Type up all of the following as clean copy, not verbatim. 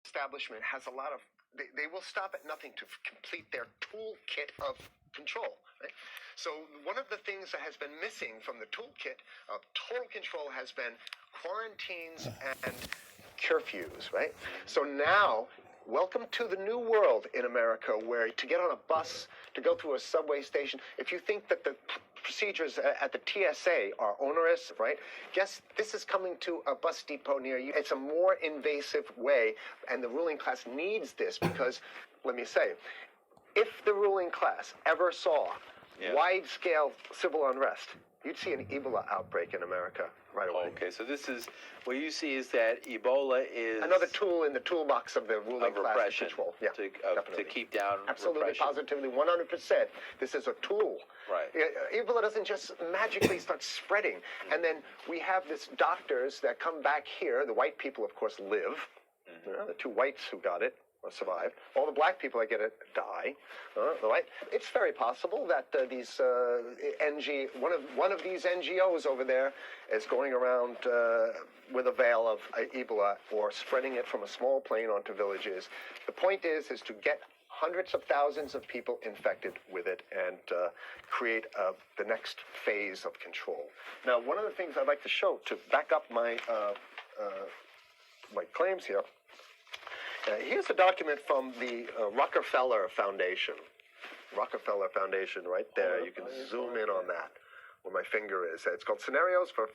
establishment has a lot of, they will stop at nothing to complete their toolkit of control. Right? So one of the things that has been missing from the toolkit of total control has been quarantines and curfews, right? So now, welcome to the new world in America, where to get on a bus, to go through a subway station, if you think that the procedures at the TSA are onerous, right? Guess this is coming to a bus depot near you. It's a more invasive way, and the ruling class needs this because, let me say, if the ruling class ever saw wide-scale civil unrest, you'd see an Ebola outbreak in America right away. Okay, so this is, what you see is that Ebola is... another tool in the toolbox of the ruling class control. Yeah, to keep down absolutely, repression. positively, 100%. This is a tool. Right. Ebola doesn't just magically start spreading. And then we have this doctors that come back here. The white people, of course, live. You know, the two whites who got it survive. All the black people that get it die. Right? It's very possible that these one of these NGOs over there is going around with a veil of Ebola or spreading it from a small plane onto villages. The point is to get hundreds of thousands of people infected with it and create the next phase of control. Now, one of the things I'd like to show to back up my my claims here. Here's a document from the Rockefeller Foundation. Rockefeller Foundation, right there. You can zoom in on that, where my finger is. It's called Scenarios for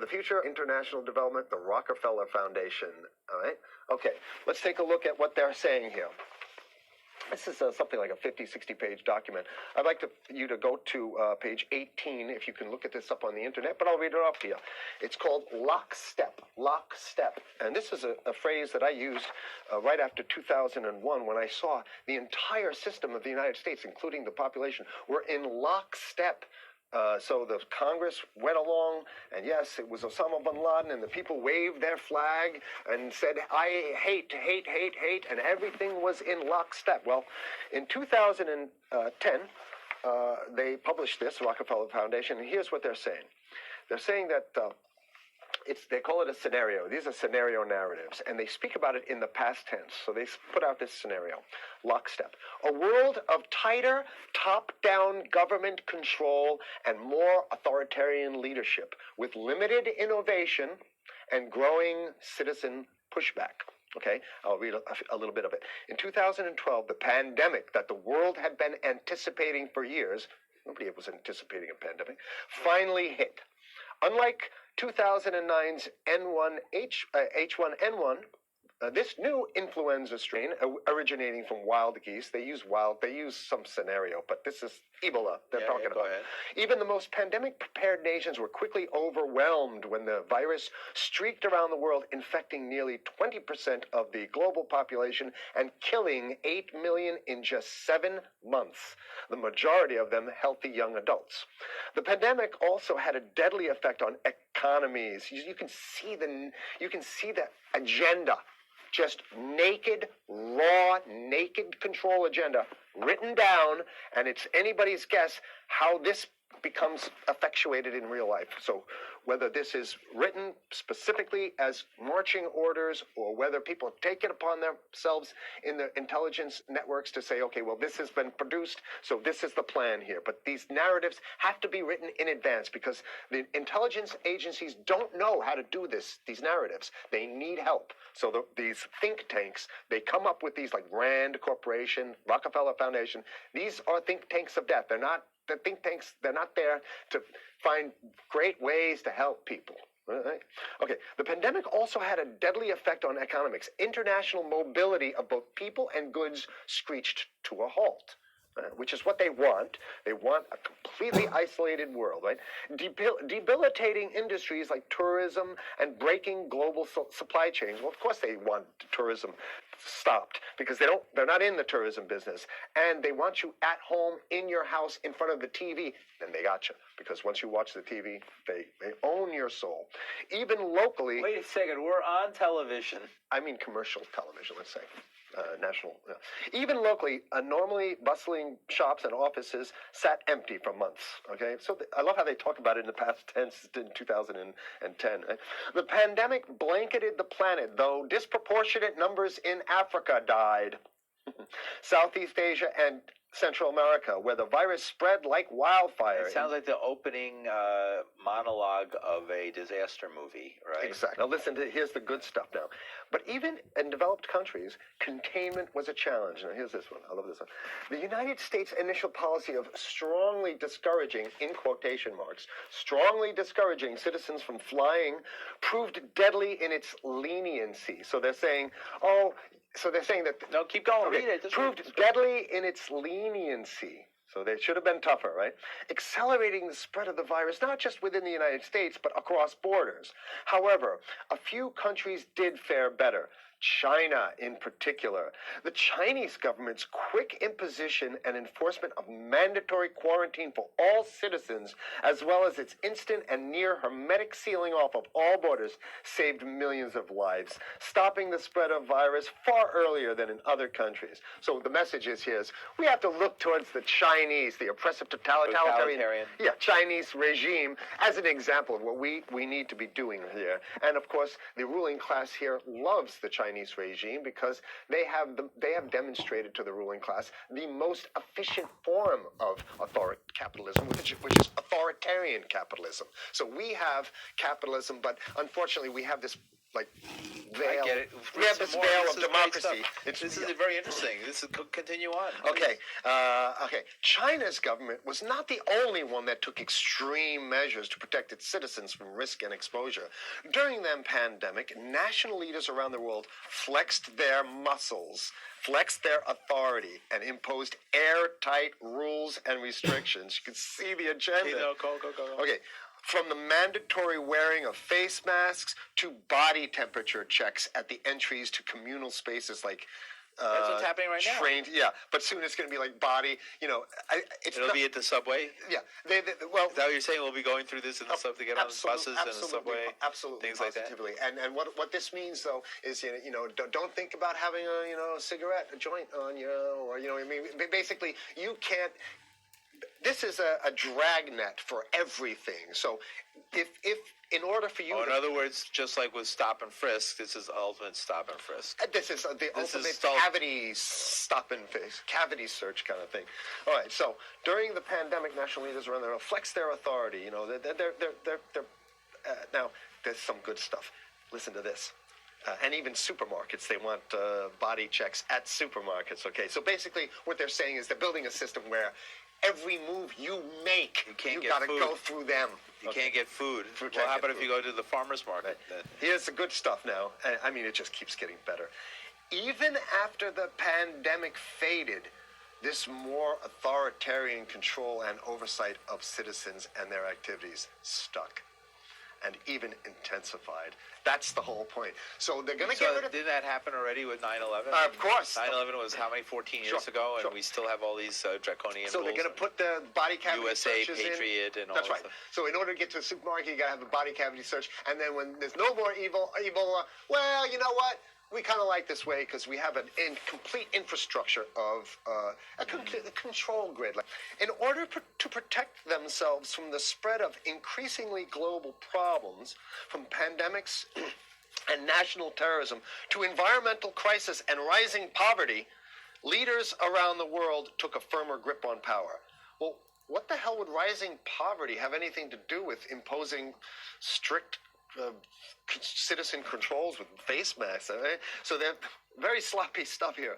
the Future International Development, the Rockefeller Foundation. All right? Okay, let's take a look at what they're saying here. This is something like a 50, 60-page document. I'd like you to go to page 18, if you can look at this up on the internet, but I'll read it off to you. It's called lockstep, lockstep. And this is a phrase that I used right after 2001 when I saw the entire system of the United States, including the population, were in lockstep. So the Congress went along, and yes, it was Osama bin Laden, and the people waved their flag and said, I hate, hate, hate, hate, and everything was in lockstep. Well, in 2010, they published this, Rockefeller Foundation, and here's what they're saying. They're saying that they call it a scenario. These are scenario narratives, and they speak about it in the past tense. So they put out this scenario, lockstep. A world of tighter, top-down government control and more authoritarian leadership with limited innovation and growing citizen pushback. Okay, I'll read a little bit of it. In 2012, the pandemic that the world had been anticipating for years, nobody was anticipating a pandemic, finally hit. Unlike 2009's H1N1, this new influenza strain originating from wild geese, they use some scenario, but this is Ebola they're talking about. Even the most pandemic-prepared nations were quickly overwhelmed when the virus streaked around the world, infecting nearly 20% of the global population and killing 8 million in just 7 months, the majority of them healthy young adults. The pandemic also had a deadly effect on economies. You can see the agenda. Just naked, raw, naked control agenda written down, and it's anybody's guess how this becomes effectuated in real life. So whether this is written specifically as marching orders or whether people take it upon themselves in the intelligence networks to say, okay, well, this has been produced, so this is the plan here. But these narratives have to be written in advance because the intelligence agencies don't know how to do these narratives. They need help. So these think tanks, they come up with these like Rand Corporation, Rockefeller Foundation. These are think tanks of death. The think tanks, they're not there to find great ways to help people. Right? Okay, the pandemic also had a deadly effect on economics. International mobility of both people and goods screeched to a halt, which is what they want. They want a completely isolated world, right? Debilitating industries like tourism and breaking global supply chains. Well, of course they want tourism stopped because they're not in the tourism business, and they want you at home in your house in front of the TV. Then they got you. because once you watch the TV, they own your soul. Even locally, Wait a second, we're on television. I mean commercial television, let's say. National. Even locally, normally bustling shops and offices sat empty for months. Okay, so I love how they talk about it in the past tense in 2010. The pandemic blanketed the planet, though disproportionate numbers in Africa died. Southeast Asia and Central America, where the virus spread like wildfire. It sounds like the opening monologue of a disaster movie, right? Exactly. Now listen, here's the good stuff now. But even in developed countries, containment was a challenge. Now here's this one. I love this one. The United States' initial policy of strongly discouraging, in quotation marks, strongly discouraging citizens from flying proved deadly in its leniency. So they're saying, that... No, keep going. Okay, Read it. Just proved read it. deadly in its leniency. So they should have been tougher, right? Accelerating the spread of the virus, not just within the United States, but across borders. However, a few countries did fare better. China in particular. The Chinese government's quick imposition and enforcement of mandatory quarantine for all citizens, as well as its instant and near hermetic sealing off of all borders, saved millions of lives, stopping the spread of virus far earlier than in other countries. So the message is here is we have to look towards the Chinese, the oppressive totalitarian. Chinese regime as an example of what we need to be doing here. And of course, the ruling class here loves the Chinese regime because they have demonstrated to the ruling class the most efficient form of capitalism, which is authoritarian capitalism. So we have capitalism, but unfortunately we have this veil. I get it. We have this veil of democracy. This is very interesting. This is continue on. Okay. China's government was not the only one that took extreme measures to protect its citizens from risk and exposure. During the pandemic, national leaders around the world flexed their muscles, flexed their authority, and imposed airtight rules and restrictions. You can see the agenda. Okay, no, go. Okay. From the mandatory wearing of face masks to body temperature checks at the entries to communal spaces like that's what's happening right now. Yeah, but soon it's going to be like body. It'll be at the subway. Yeah, is that what you're saying? We'll be going through this in the subway, to get on the buses and the subway, absolutely, things like that. And what this means though is don't think about having a cigarette, a joint on you, or basically you can't. This is a dragnet for everything. So if in order for you... in other words, just like with stop and frisk, this is ultimate stop and frisk. This is the ultimate cavity stop and frisk, cavity search kind of thing. All right, so during the pandemic, national leaders around the world flex their authority. Now, there's some good stuff. Listen to this. And even supermarkets, they want body checks at supermarkets, okay? So basically what they're saying is they're building a system where every move you make, you got to go through them. You can't get food. Well, how about if you go to the farmer's market? Here's the good stuff now. I mean, it just keeps getting better. Even after the pandemic faded, this more authoritarian control and oversight of citizens and their activities stuck and even intensified. That's the whole point. So they're going to get rid of... Didn't that happen already with 9/11? Of course. 9/11 was how many, 14 years ago, and we still have all these draconian So rules. they're going to put the body cavity USA, searches Patriot, and all That's that right. stuff. So in order to get to a supermarket, you got to have a body cavity search. And then when there's no more Ebola, well, you know what? We kind of like this way because we have a complete infrastructure of a control grid. In order to protect themselves from the spread of increasingly global problems, from pandemics and national terrorism to environmental crisis and rising poverty, leaders around the world took a firmer grip on power. Well, what the hell would rising poverty have anything to do with imposing strict citizen controls with face masks? So they're very sloppy stuff here.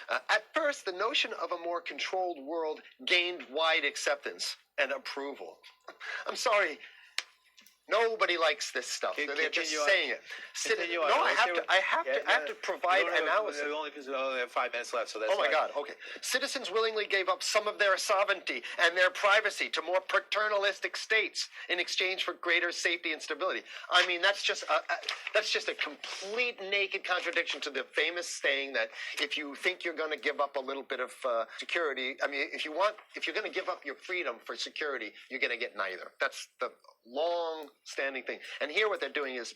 At first, the notion of a more controlled world gained wide acceptance and approval. I'm sorry, Nobody likes this stuff. Can- They're just continue on. saying it. Continue on. No, I Let's have hear to. what- I have Yeah, to. I have to provide analysis. We only have 5 minutes left, so that's Oh my fine. God, okay. Citizens willingly gave up some of their sovereignty and their privacy to more paternalistic states in exchange for greater safety and stability. I mean, that's just a complete naked contradiction to the famous saying that if you think you're going to give up a little bit of security, I mean, if you're going to give up your freedom for security, you're going to get neither. That's the long-standing thing. And here what they're doing is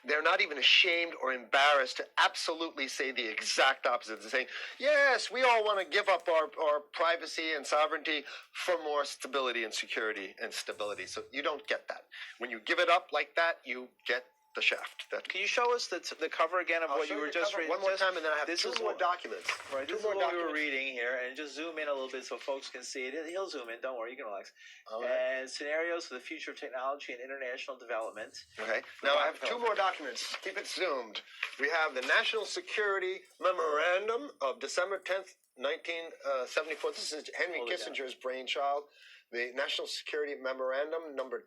they're not even ashamed or embarrassed to absolutely say the exact opposite. They're saying, yes, we all want to give up our privacy and sovereignty for more stability and security and stability. So you don't get that. When you give it up like that, you get the shaft. Can you show us the cover again of what you were just reading? One more time, and then I have this two is more what- documents. Right, Two this is more what we were documents. reading here, and just zoom in a little bit so folks can see it. He'll zoom in. Don't worry, you can relax. All right. And scenarios for the future of technology and international development. Okay. Now I have two more documents. Keep it zoomed. We have the National Security Memorandum of December 10th, 1974. This is Henry Hold it down. Kissinger's brainchild. The National Security Memorandum number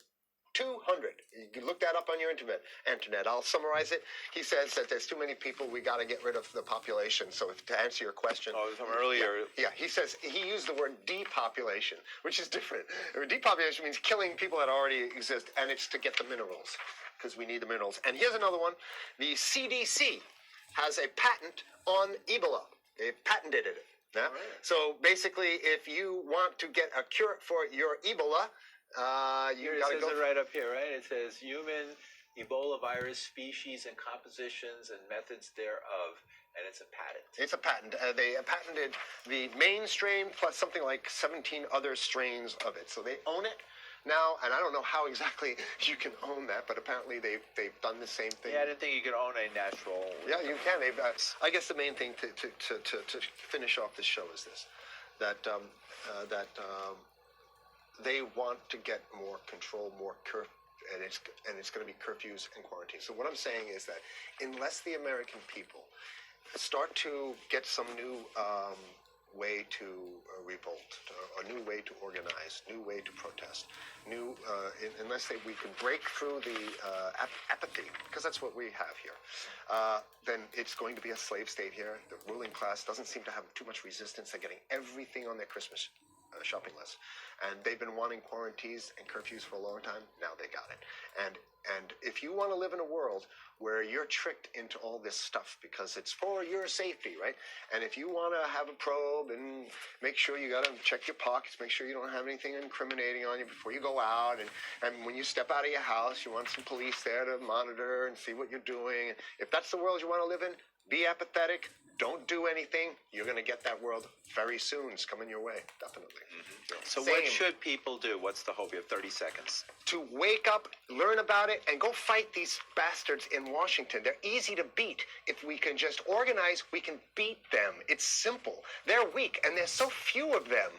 200. You can look that up on your internet. I'll summarize it. He says that there's too many people. We got to get rid of the population. So to answer your question, Oh, from earlier. yeah, he says he used the word depopulation, which is different. Depopulation means killing people that already exist, and it's to get the minerals because we need the minerals. And here's another one. The CDC has a patent on Ebola. They patented it. Yeah? Right. So basically, if you want to get a cure for your Ebola, you Here it got to says go. it right up here, right? It says human Ebola virus species and compositions and methods thereof, and it's a patent. It's a patent. They patented the main strain plus something like 17 other strains of it. So they own it now, and I don't know how exactly you can own that, but apparently they've done the same thing. Yeah, I didn't think you could own a natural. Yeah, you can. They've. I guess the main thing to finish off this show is this: that they want to get more control, more and it's going to be curfews and quarantines. So what I'm saying is that unless the American people start to get some new way to revolt, a new way to organize, new way to protest, unless we can break through the apathy, because that's what we have here, then it's going to be a slave state here. The ruling class doesn't seem to have too much resistance. They're getting everything on their Christmas shopping list, and they've been wanting quarantines and curfews for a long time. Now they got it. And if you want to live in a world where you're tricked into all this stuff because it's for your safety, right? And if you want to have a probe and make sure you got to check your pockets, make sure you don't have anything incriminating on you before you go out, and when you step out of your house, you want some police there to monitor and see what you're doing. If that's the world you want to live in, be apathetic. Don't do anything. You're going to get that world very soon. It's coming your way, definitely. Mm-hmm. So Same. what should people do? What's the hope? You have 30 seconds. To wake up, learn about it, and go fight these bastards in Washington. They're easy to beat. If we can just organize, we can beat them. It's simple. They're weak, and there's so few of them.